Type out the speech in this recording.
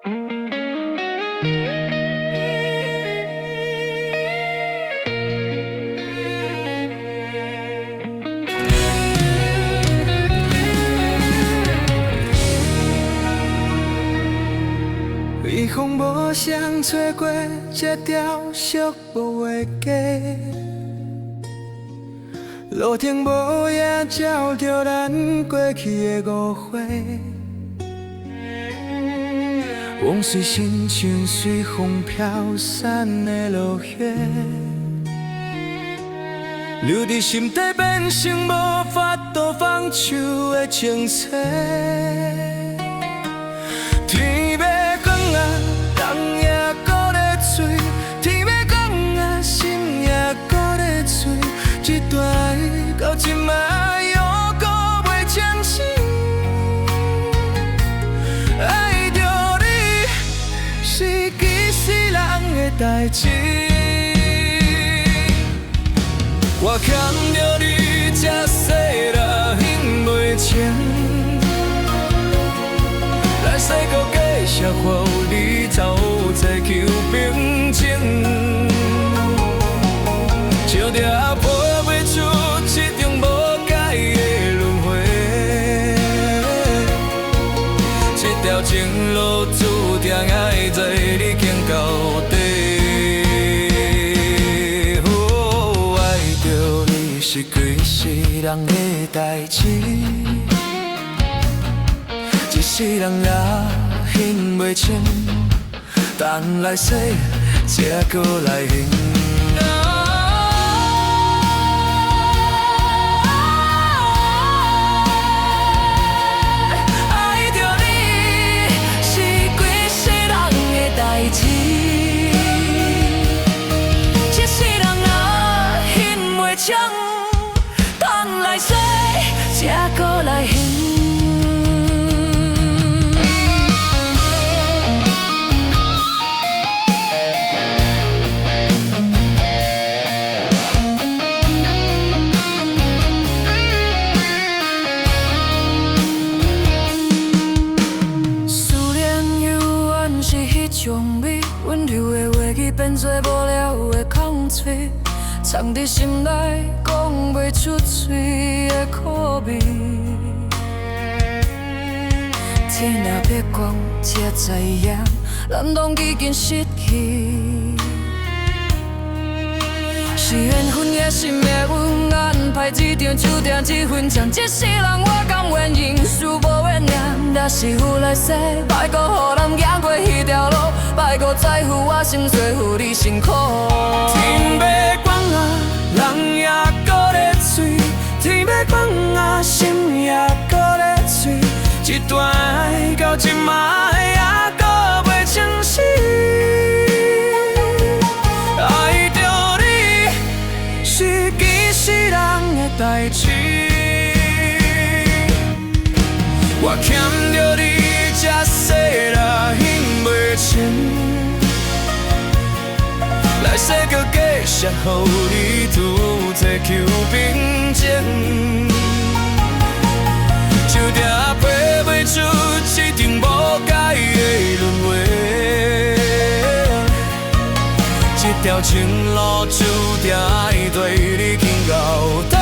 微风无声吹过这条寂无的街，路灯无影照着咱过去的误会，往事亲像随风飘散的落叶，留伫心底变成无法度放手的情切。天要光啊，人也搁咧醉；天要光啊，心也搁咧醉。这段爱到今仔又搁袂清醒，爱着你是几世人的代志。我欠着你这世啦，还袂清。来世搁继续予你走这求平静，笑着陪袂出这场无解的轮回。这条情路注定爱在你行到底。爱着你是几世人的代志。一世人也还袂清，等来世才搁来行。爱着你是几世人的代志，一世人也还袂清，等来世才搁来行。温柔的话语变做无聊的空嘴，藏伫心内讲袂出嘴的苦味。天若别光，才知影咱拢已经失去。是缘分也是命运安排，一场注定一份情。这世人我甘愿认输无怨念，若是有来世，别搁予咱行过彼条路，别搁再负我心碎，负你辛苦。天要光啊，人也搁咧醉；天要光啊，心也搁咧醉。这段爱到今仔也搁袂清醒。爱着你是几世人的代志，我欠着你这世啦，还袂清。来世搁继续予你拄这求平静，就着陪袂出这场无解的轮回。这条情路注定爱对你行到底。